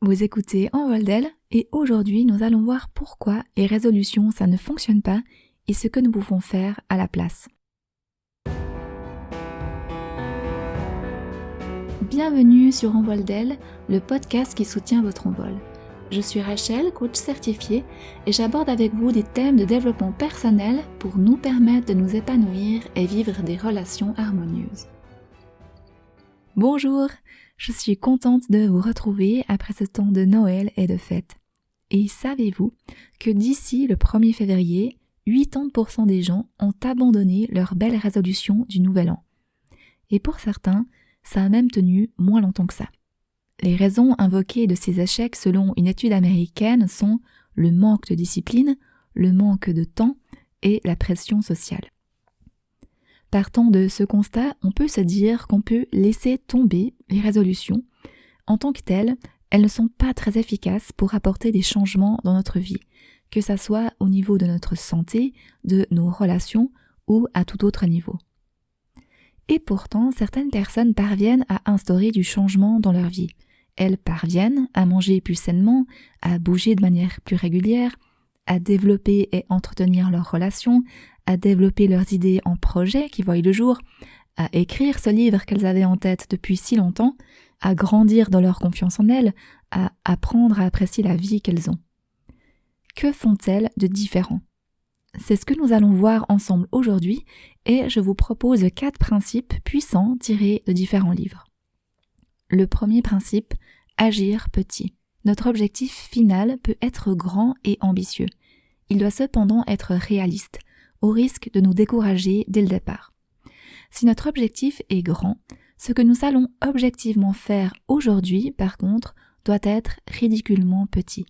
Vous écoutez Envoldel et aujourd'hui nous allons voir pourquoi les résolutions ça ne fonctionne pas et ce que nous pouvons faire à la place. Bienvenue sur Envoldel, le podcast qui soutient votre envol. Je suis Rachel, coach certifiée et j'aborde avec vous des thèmes de développement personnel pour nous permettre de nous épanouir et vivre des relations harmonieuses. Bonjour, je suis contente de vous retrouver après ce temps de Noël et de fête. Et savez-vous que d'ici le 1er février, 80% des gens ont abandonné leurs belles résolutions du Nouvel An. Et pour certains, ça a même tenu moins longtemps que ça. Les raisons invoquées de ces échecs selon une étude américaine sont le manque de discipline, le manque de temps et la pression sociale. Partant de ce constat, on peut se dire qu'on peut laisser tomber les résolutions. En tant que telles, elles ne sont pas très efficaces pour apporter des changements dans notre vie, que ça soit au niveau de notre santé, de nos relations ou à tout autre niveau. Et pourtant, certaines personnes parviennent à instaurer du changement dans leur vie. Elles parviennent à manger plus sainement, à bouger de manière plus régulière, à développer et entretenir leurs relations, à développer leurs idées en projets qui voient le jour, à écrire ce livre qu'elles avaient en tête depuis si longtemps, à grandir dans leur confiance en elles, à apprendre à apprécier la vie qu'elles ont. Que font-elles de différent ? C'est ce que nous allons voir ensemble aujourd'hui et je vous propose 4 principes puissants tirés de différents livres. Le premier principe, agir petit. Notre objectif final peut être grand et ambitieux. Il doit cependant être réaliste, au risque de nous décourager dès le départ. Si notre objectif est grand, ce que nous allons objectivement faire aujourd'hui, par contre, doit être ridiculement petit.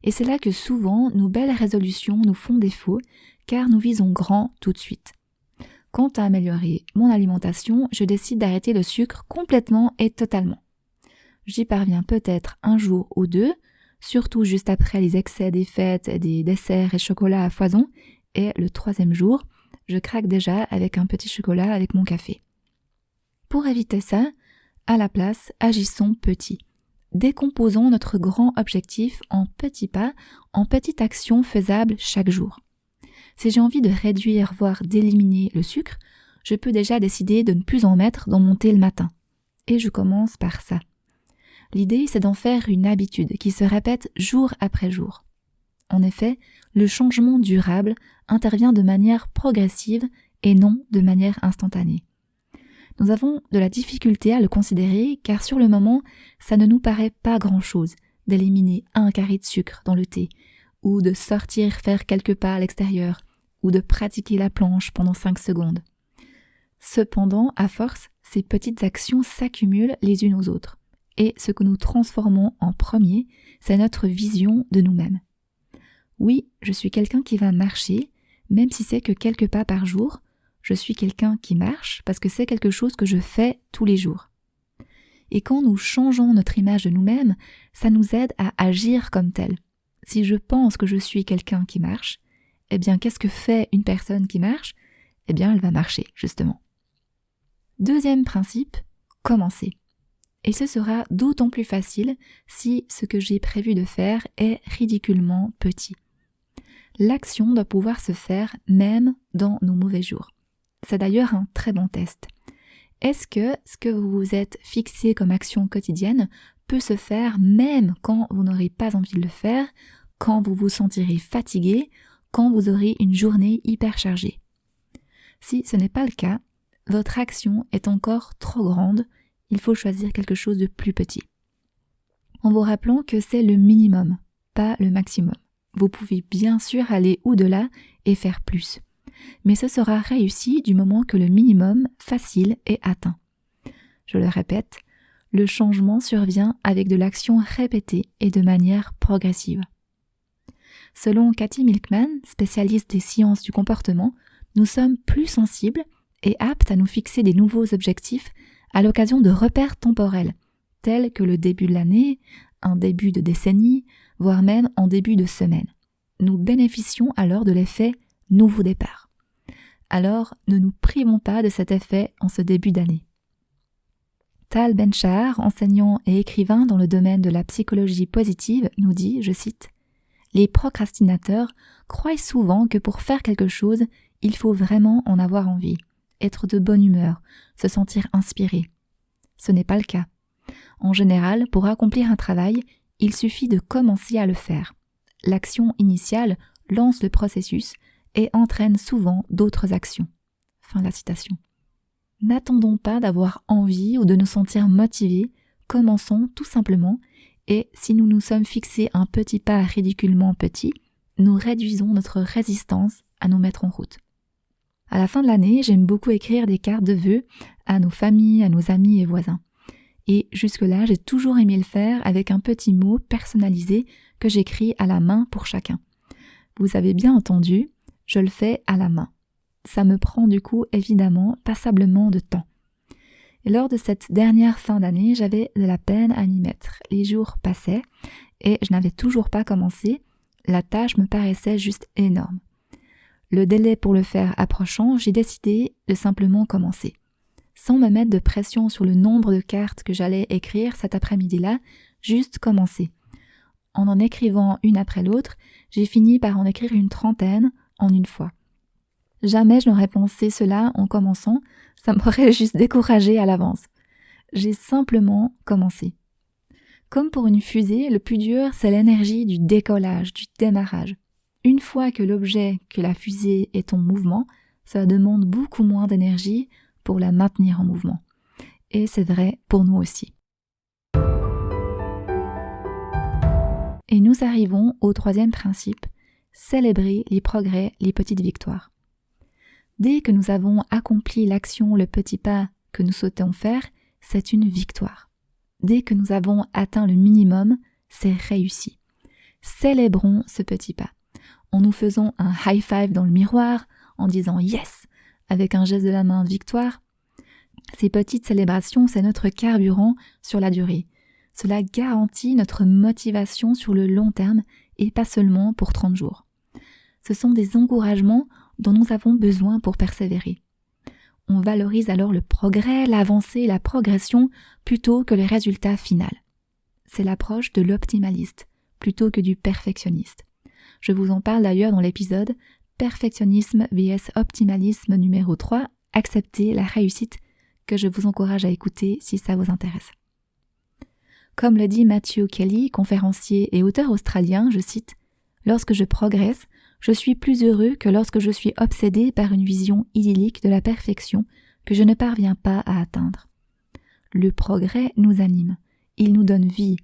Et c'est là que souvent nos belles résolutions nous font défaut, car nous visons grand tout de suite. Quant à améliorer mon alimentation, je décide d'arrêter le sucre complètement et totalement. J'y parviens peut-être un jour ou deux, surtout juste après les excès des fêtes, des desserts et chocolats à foison, et le 3e jour, je craque déjà avec un petit chocolat avec mon café. Pour éviter ça, à la place, agissons petit. Décomposons notre grand objectif en petits pas, en petites actions faisables chaque jour. Si j'ai envie de réduire, voire d'éliminer le sucre, je peux déjà décider de ne plus en mettre dans mon thé le matin. Et je commence par ça. L'idée, c'est d'en faire une habitude qui se répète jour après jour. En effet, le changement durable intervient de manière progressive et non de manière instantanée. Nous avons de la difficulté à le considérer car sur le moment, ça ne nous paraît pas grand-chose d'éliminer 1 carré de sucre dans le thé, ou de sortir faire quelques pas à l'extérieur, ou de pratiquer la planche pendant 5 secondes. Cependant, à force, ces petites actions s'accumulent les unes aux autres. Et ce que nous transformons en premier, c'est notre vision de nous-mêmes. Oui, je suis quelqu'un qui va marcher, même si c'est que quelques pas par jour. Je suis quelqu'un qui marche parce que c'est quelque chose que je fais tous les jours. Et quand nous changeons notre image de nous-mêmes, ça nous aide à agir comme tel. Si je pense que je suis quelqu'un qui marche, eh bien qu'est-ce que fait une personne qui marche ? Eh bien elle va marcher, justement. Deuxième principe, commencer. Et ce sera d'autant plus facile si ce que j'ai prévu de faire est ridiculement petit. L'action doit pouvoir se faire même dans nos mauvais jours. C'est d'ailleurs un très bon test. Est-ce que ce que vous vous êtes fixé comme action quotidienne peut se faire même quand vous n'aurez pas envie de le faire, quand vous vous sentirez fatigué, quand vous aurez une journée hyper chargée ? Si ce n'est pas le cas, votre action est encore trop grande, il faut choisir quelque chose de plus petit. En vous rappelant que c'est le minimum, pas le maximum. Vous pouvez bien sûr aller au-delà et faire plus. Mais ce sera réussi du moment que le minimum facile est atteint. Je le répète, le changement survient avec de l'action répétée et de manière progressive. Selon Cathy Milkman, spécialiste des sciences du comportement, nous sommes plus sensibles et aptes à nous fixer des nouveaux objectifs à l'occasion de repères temporels, tels que le début de l'année, un début de décennie, voire même en début de semaine. Nous bénéficions alors de l'effet « nouveau départ ». Alors, ne nous privons pas de cet effet en ce début d'année. Tal Ben-Shahar, enseignant et écrivain dans le domaine de la psychologie positive, nous dit, je cite, « Les procrastinateurs croient souvent que pour faire quelque chose, il faut vraiment en avoir envie, être de bonne humeur, se sentir inspiré. Ce n'est pas le cas. En général, pour accomplir un travail, il suffit de commencer à le faire. L'action initiale lance le processus et entraîne souvent d'autres actions. » Fin de la citation. N'attendons pas d'avoir envie ou de nous sentir motivés, commençons tout simplement, et si nous nous sommes fixés un petit pas ridiculement petit, nous réduisons notre résistance à nous mettre en route. À la fin de l'année, j'aime beaucoup écrire des cartes de vœux à nos familles, à nos amis et voisins. Et jusque-là, j'ai toujours aimé le faire avec un petit mot personnalisé que j'écris à la main pour chacun. Vous avez bien entendu, je le fais à la main. Ça me prend du coup évidemment passablement de temps. Et lors de cette dernière fin d'année, j'avais de la peine à m'y mettre. Les jours passaient et je n'avais toujours pas commencé. La tâche me paraissait juste énorme. Le délai pour le faire approchant, j'ai décidé de simplement commencer. Sans me mettre de pression sur le nombre de cartes que j'allais écrire cet après-midi-là, juste commencer. En écrivant une après l'autre, j'ai fini par en écrire une 30aine en une fois. Jamais je n'aurais pensé cela en commençant, ça m'aurait juste découragée à l'avance. J'ai simplement commencé. Comme pour une fusée, le plus dur, c'est l'énergie du décollage, du démarrage. Une fois que l'objet, que la fusée est en mouvement, ça demande beaucoup moins d'énergie pour la maintenir en mouvement. Et c'est vrai pour nous aussi. Et nous arrivons au troisième principe, célébrer les progrès, les petites victoires. Dès que nous avons accompli l'action, le petit pas que nous souhaitons faire, c'est une victoire. Dès que nous avons atteint le minimum, c'est réussi. Célébrons ce petit pas. En nous faisant un high five dans le miroir, en disant yes, avec un geste de la main de victoire. Ces petites célébrations, c'est notre carburant sur la durée. Cela garantit notre motivation sur le long terme et pas seulement pour 30 jours. Ce sont des encouragements dont nous avons besoin pour persévérer. On valorise alors le progrès, l'avancée, la progression plutôt que le résultat final. C'est l'approche de l'optimaliste plutôt que du perfectionniste. Je vous en parle d'ailleurs dans l'épisode Perfectionnisme vs optimalisme numéro 3, accepter la réussite, que je vous encourage à écouter si ça vous intéresse. Comme le dit Matthew Kelly, conférencier et auteur australien, je cite, « Lorsque je progresse, je suis plus heureux que lorsque je suis obsédé par une vision idyllique de la perfection que je ne parviens pas à atteindre. Le progrès nous anime, il nous donne vie.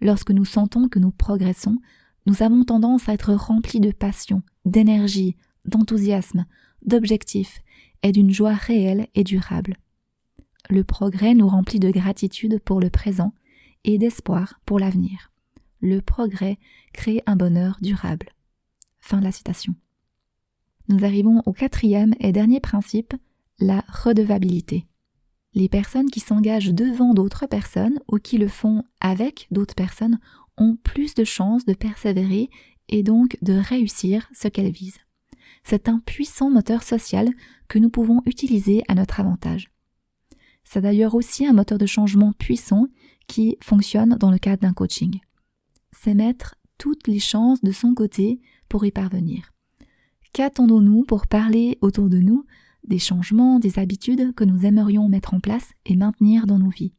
Lorsque nous sentons que nous progressons, nous avons tendance à être remplis de passion, d'énergie, d'enthousiasme, d'objectifs et d'une joie réelle et durable. Le progrès nous remplit de gratitude pour le présent et d'espoir pour l'avenir. Le progrès crée un bonheur durable. » Fin de la citation. Nous arrivons au quatrième et dernier principe, la redevabilité. Les personnes qui s'engagent devant d'autres personnes ou qui le font avec d'autres personnes ont plus de chances de persévérer et donc de réussir ce qu'elles visent. C'est un puissant moteur social que nous pouvons utiliser à notre avantage. C'est d'ailleurs aussi un moteur de changement puissant qui fonctionne dans le cadre d'un coaching. C'est mettre toutes les chances de son côté pour y parvenir. Qu'attendons-nous pour parler autour de nous des changements, des habitudes que nous aimerions mettre en place et maintenir dans nos vies?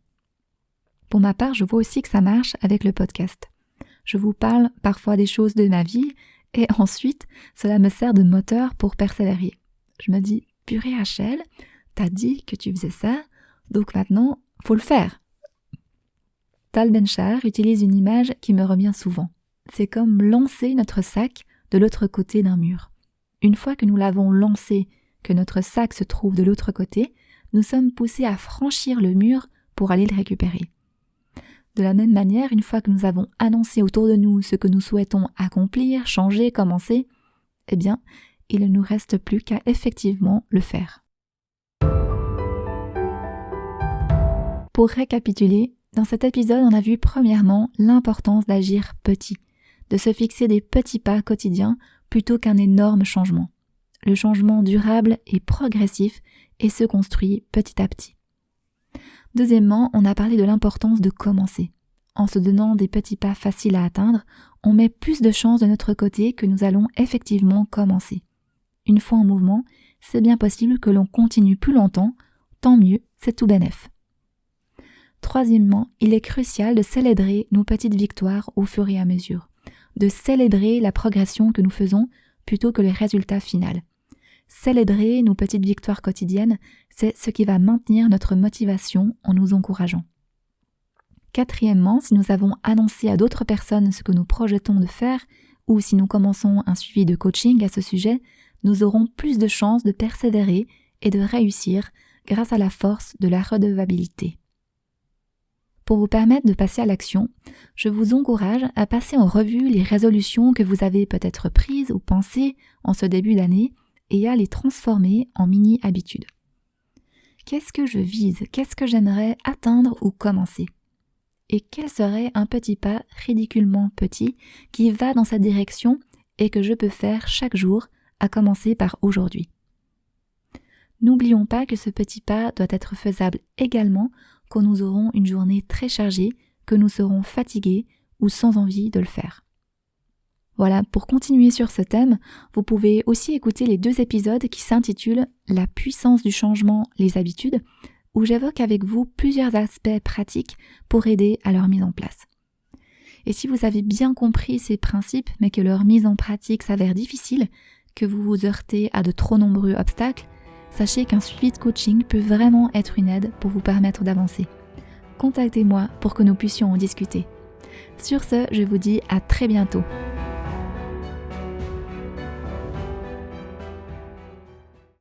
Pour ma part, je vois aussi que ça marche avec le podcast. Je vous parle parfois des choses de ma vie et ensuite, cela me sert de moteur pour persévérer. Je me dis, purée Rachel, t'as dit que tu faisais ça, donc maintenant, faut le faire. Tal Ben-Shahar utilise une image qui me revient souvent. C'est comme lancer notre sac de l'autre côté d'un mur. Une fois que nous l'avons lancé, que notre sac se trouve de l'autre côté, nous sommes poussés à franchir le mur pour aller le récupérer. De la même manière, une fois que nous avons annoncé autour de nous ce que nous souhaitons accomplir, changer, commencer, eh bien, il ne nous reste plus qu'à effectivement le faire. Pour récapituler, dans cet épisode, on a vu premièrement l'importance d'agir petit, de se fixer des petits pas quotidiens plutôt qu'un énorme changement. Le changement durable et progressif et se construit petit à petit. Deuxièmement, on a parlé de l'importance de commencer. En se donnant des petits pas faciles à atteindre, on met plus de chances de notre côté que nous allons effectivement commencer. Une fois en mouvement, c'est bien possible que l'on continue plus longtemps, tant mieux, c'est tout bénef. Troisièmement, il est crucial de célébrer nos petites victoires au fur et à mesure, de célébrer la progression que nous faisons plutôt que le résultat final. Célébrer nos petites victoires quotidiennes, c'est ce qui va maintenir notre motivation en nous encourageant. Quatrièmement, si nous avons annoncé à d'autres personnes ce que nous projetons de faire, ou si nous commençons un suivi de coaching à ce sujet, nous aurons plus de chances de persévérer et de réussir grâce à la force de la redevabilité. Pour vous permettre de passer à l'action, je vous encourage à passer en revue les résolutions que vous avez peut-être prises ou pensées en ce début d'année et à les transformer en mini-habitudes. Qu'est-ce que je vise? Qu'est-ce que j'aimerais atteindre ou commencer? Et quel serait un petit pas ridiculement petit qui va dans cette direction et que je peux faire chaque jour, à commencer par aujourd'hui? N'oublions pas que ce petit pas doit être faisable également quand nous aurons une journée très chargée, que nous serons fatigués ou sans envie de le faire. Voilà, pour continuer sur ce thème, vous pouvez aussi écouter les 2 épisodes qui s'intitulent « La puissance du changement, les habitudes » où j'évoque avec vous plusieurs aspects pratiques pour aider à leur mise en place. Et si vous avez bien compris ces principes, mais que leur mise en pratique s'avère difficile, que vous vous heurtez à de trop nombreux obstacles, sachez qu'un suivi de coaching peut vraiment être une aide pour vous permettre d'avancer. Contactez-moi pour que nous puissions en discuter. Sur ce, je vous dis à très bientôt.